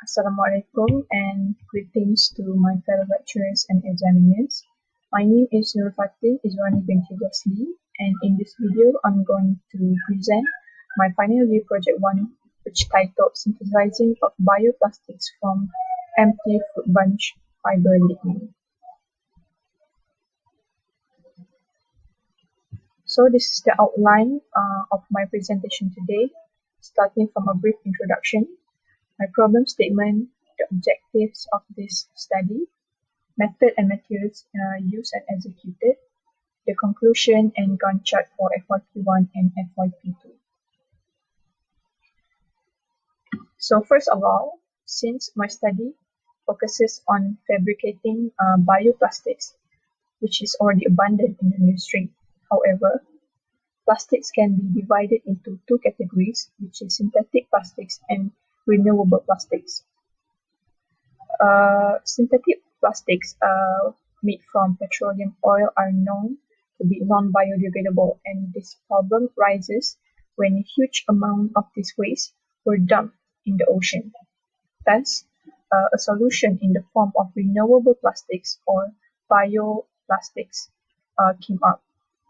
Assalamualaikum and greetings to my fellow lecturers and examiners. My name is Nurfatin Izwani binti Ghosli, and in this video I'm going to present my final year project 1, which titled Synthesizing of Bioplastics from Empty Fruit Bunch Fiber Lignin. So this is the outline of my presentation today, starting from a brief introduction, my problem statement, the objectives of this study, method and materials used and executed, the conclusion and Gantt chart for FYP1 and FYP2. So first of all, since my study focuses on fabricating bioplastics, which is already abundant in the industry, however, plastics can be divided into two categories, which is synthetic plastics and renewable plastics. Synthetic plastics made from petroleum oil are known to be non-biodegradable, and this problem rises when a huge amount of this waste were dumped in the ocean. Thus, a solution in the form of renewable plastics or bioplastics came up.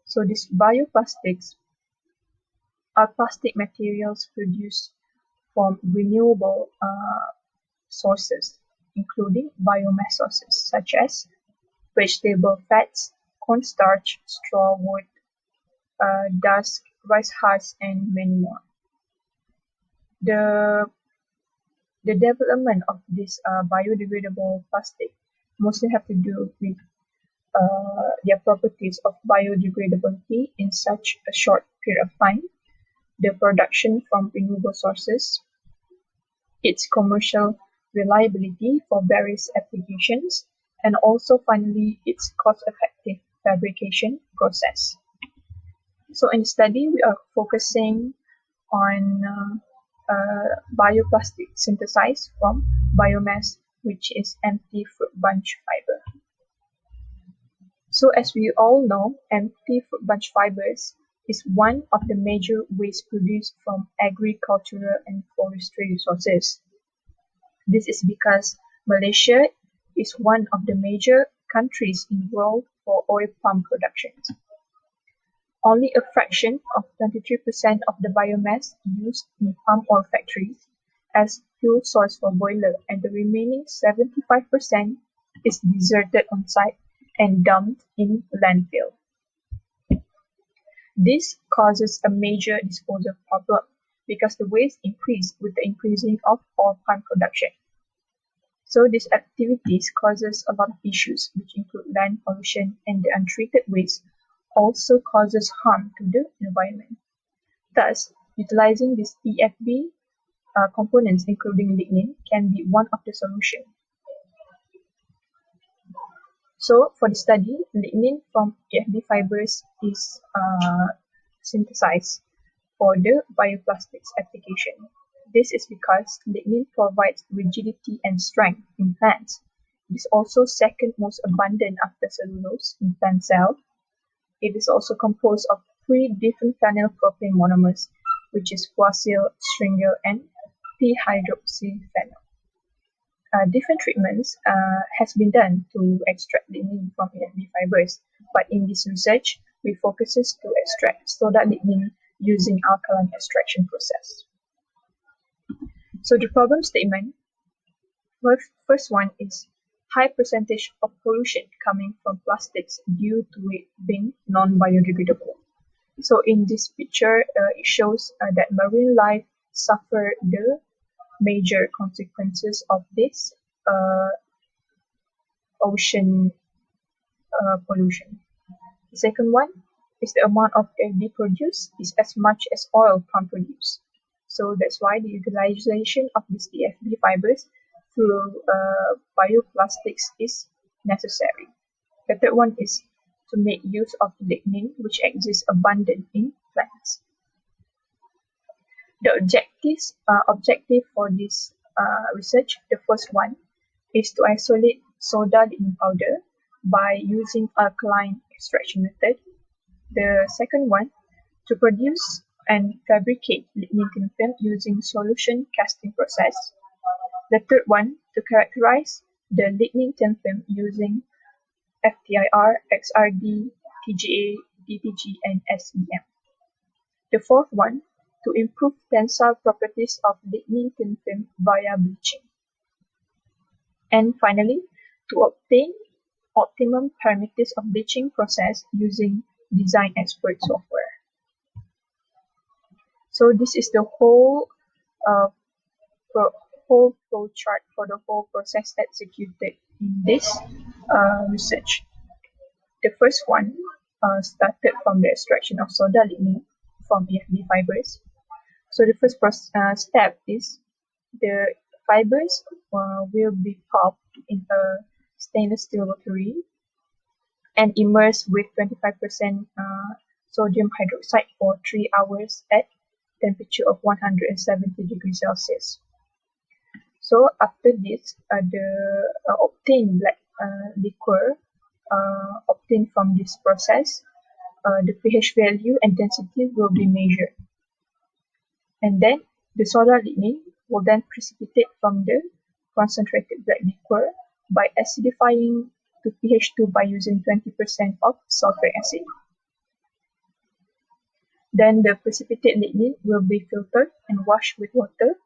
So these bioplastics are plastic materials produced from renewable sources, including biomass sources such as vegetable fats, cornstarch, straw wood, dust, rice husks, and many more. The development of this biodegradable plastic mostly have to do with their properties of biodegradability in such a short period of time, the production from renewable sources, its commercial reliability for various applications, and also finally its cost-effective fabrication process. So in the study, we are focusing on bioplastic synthesized from biomass, which is empty fruit bunch fiber. So as we all know, empty fruit bunch fibers is one of the major waste produced from agricultural and forestry resources. This is because Malaysia is one of the major countries in the world for oil palm production. Only a fraction of 23% of the biomass used in palm oil factories as fuel source for boiler, and the remaining 75% is deserted on site and dumped in landfill. This causes a major disposal problem because the waste increased with the increasing of oil palm production. So these activities causes a lot of issues, which include land pollution, and the untreated waste also causes harm to the environment. Thus, utilizing these EFB components, including lignin, can be one of the solutions. So for the study, lignin from EFB fibers is synthesized for the bioplastics application. This is because lignin provides rigidity and strength in plants. It is also second most abundant after cellulose in plant cell. It is also composed of 3 different phenyl-propane monomers, which is guacyl, stringer, and p-hydroxyphenyl. Different treatments has been done to extract lignin from EFB fibers, but in this research, we focuses to extract soda lignin using alkaline extraction process. So the problem statement, first one is high percentage of pollution coming from plastics due to it being non-biodegradable. So in this picture, it shows that marine life suffer the major consequences of this ocean pollution. The second one is the amount of EFB produced is as much as oil palm produced. So that's why the utilization of these EFB fibers through bioplastics is necessary. The third one is to make use of lignin, which exists abundant in plants. The objective for this research, the first one, is to isolate soda lignin powder by using alkaline extraction method. The second one, to produce and fabricate lignin thin film using solution casting process. The third one, to characterize the lignin thin film using FTIR, XRD, TGA, DTG, and SEM. The fourth one, to improve tensile properties of lignin thin film via bleaching. And finally, to obtain optimum parameters of bleaching process using Design Expert software. So this is the whole flow chart for the whole process executed in this research. The first one started from the extraction of soda lignin from EFB fibers. So the first step is the fibers will be pulped in a stainless steel rotary and immersed with 25% sodium hydroxide for 3 hours at temperature of 170 degrees Celsius. So after this, the obtained black liquor obtained from this process, the pH value and density will be measured. And then the soda lignin will then precipitate from the concentrated black liquor by acidifying to pH 2 by using 20% of sulfuric acid. Then the precipitate lignin will be filtered and washed with water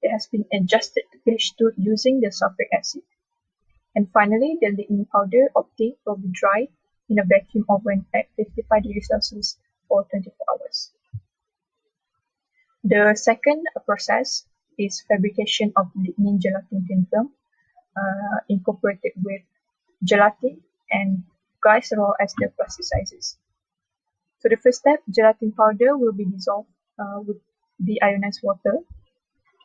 that has been adjusted to pH 2 using the sulfuric acid. And finally, the lignin powder obtained will be dried in a vacuum oven at 55 degrees Celsius for 24 hours. The second process is fabrication of lignin gelatin thin film incorporated with gelatin and glycerol as the plasticizers. So the first step, gelatin powder will be dissolved with deionized water,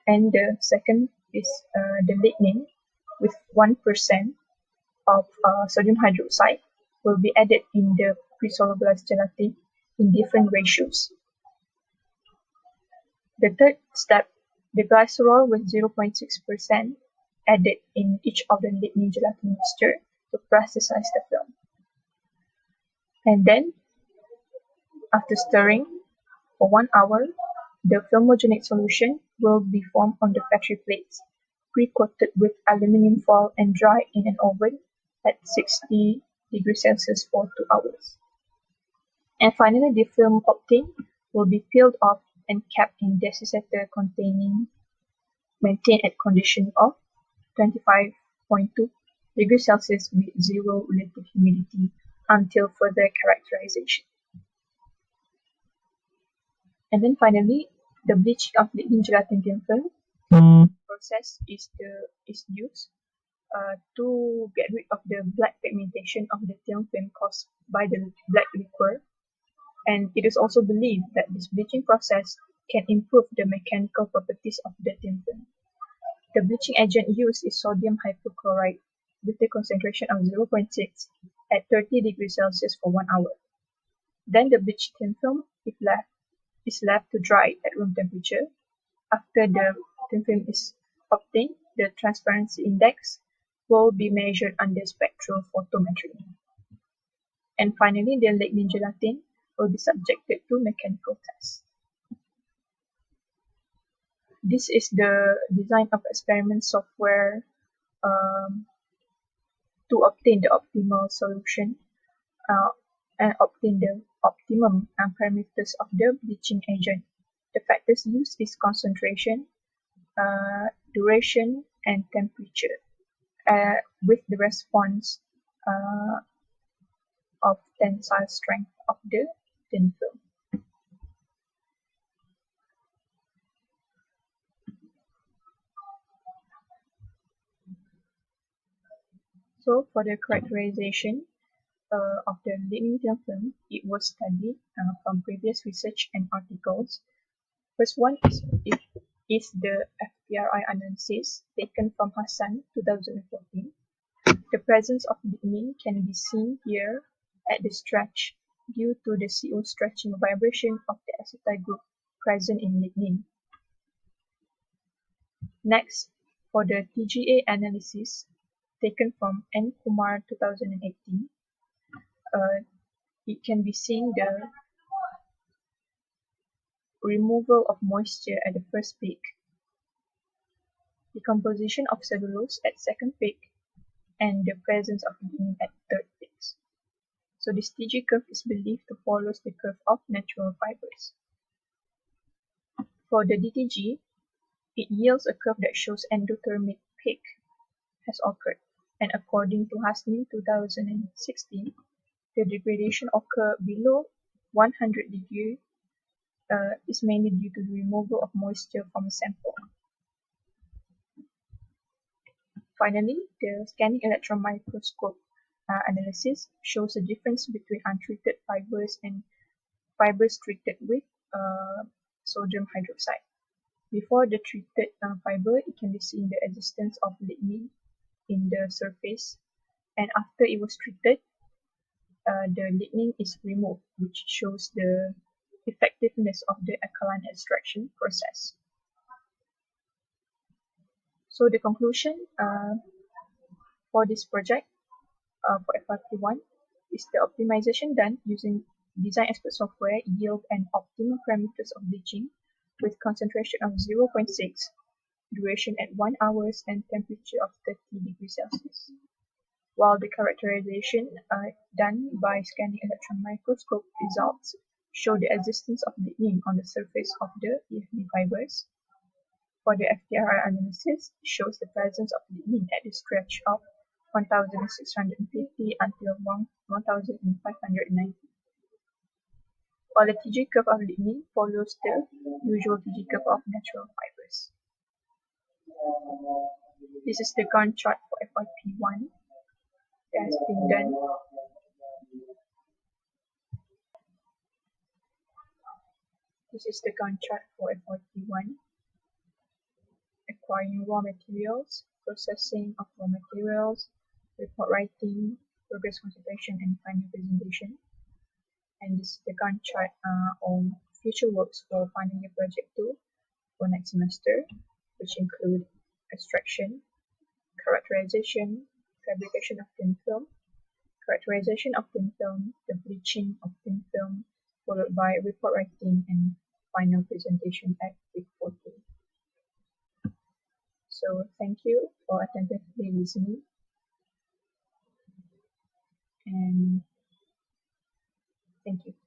and the second is the lignin with 1% of sodium hydroxide will be added in the pre-solubilized gelatin in different ratios. The third step, the glycerol with 0.6% added in each of the lignin gelatin mixture to plasticize the film. And then, after stirring for 1 hour, the filmogenic solution will be formed on the factory plates, pre-coated with aluminum foil and dried in an oven at 60 degrees Celsius for 2 hours. And finally, the film obtained will be peeled off and kept in desiccator maintained at condition of 25.2 degrees Celsius with 0 relative humidity until further characterization. And then finally, the bleaching of lignin gelatin thin film process is used to get rid of the black pigmentation of the thin film caused by the black liquor. And it is also believed that this bleaching process can improve the mechanical properties of the thin film. The bleaching agent used is sodium hypochlorite with a concentration of 0.6 at 30 degrees Celsius for 1 hour. Then the bleached thin film is left to dry at room temperature. After the thin film is obtained, the transparency index will be measured under spectral photometry. And finally, the lignin gelatin will be subjected to mechanical tests. This is the design of experiment software to obtain the optimal solution and obtain the optimum parameters of the bleaching agent. The factors used is concentration, duration, and temperature, with the response of tensile strength of the thin film. So for the characterization of the lignin thin film, it was studied from previous research and articles. First one is the FPRI analysis taken from Hassan 2014. The presence of lignin can be seen here at the stretch due to the CO stretching vibration of the acetyl group present in lignin. Next, for the TGA analysis taken from N. Kumar 2018, it can be seen the removal of moisture at the first peak. decomposition of cellulose at second peak, and the presence of lignin at third peaks. So this TG curve is believed to follow the curve of natural fibers. For the DTG, it yields a curve that shows endothermic peak has occurred, and according to Hasnin 2016, the degradation occur below 100 degrees is mainly due to the removal of moisture from a sample. Finally, the scanning electron microscope analysis shows a difference between untreated fibers and fibers treated with sodium hydroxide. Before the treated fiber, it can be seen the existence of lignin in the surface, and after it was treated, the lignin is removed, which shows the effectiveness of the alkaline extraction process. So the conclusion for this project for FYP1 is the optimization done using design expert software yield an optimal parameters of bleaching with concentration of 0.6, duration at 1 hour, and temperature of 30 degrees Celsius. While the characterization done by scanning electron microscope results show the existence of lignin on the surface of the EFB fibers. For the FTIR analysis, it shows the presence of lignin at the stretch of 1650 until 1590. While the TG curve of lignin follows the usual TG curve of natural fibers. This is the Gantt chart for FYP1 that has been done. This is the Gantt chart for FYP1. Acquiring raw materials, processing of raw materials, report writing, progress consultation, and final presentation. And this is the Gantt chart on future works for final year project 2 for next semester, which include extraction, characterization, fabrication of thin film, characterization of thin film, the bleaching of thin film, followed by report writing and final presentation at week 14. So thank you for attentively listening, and thank you.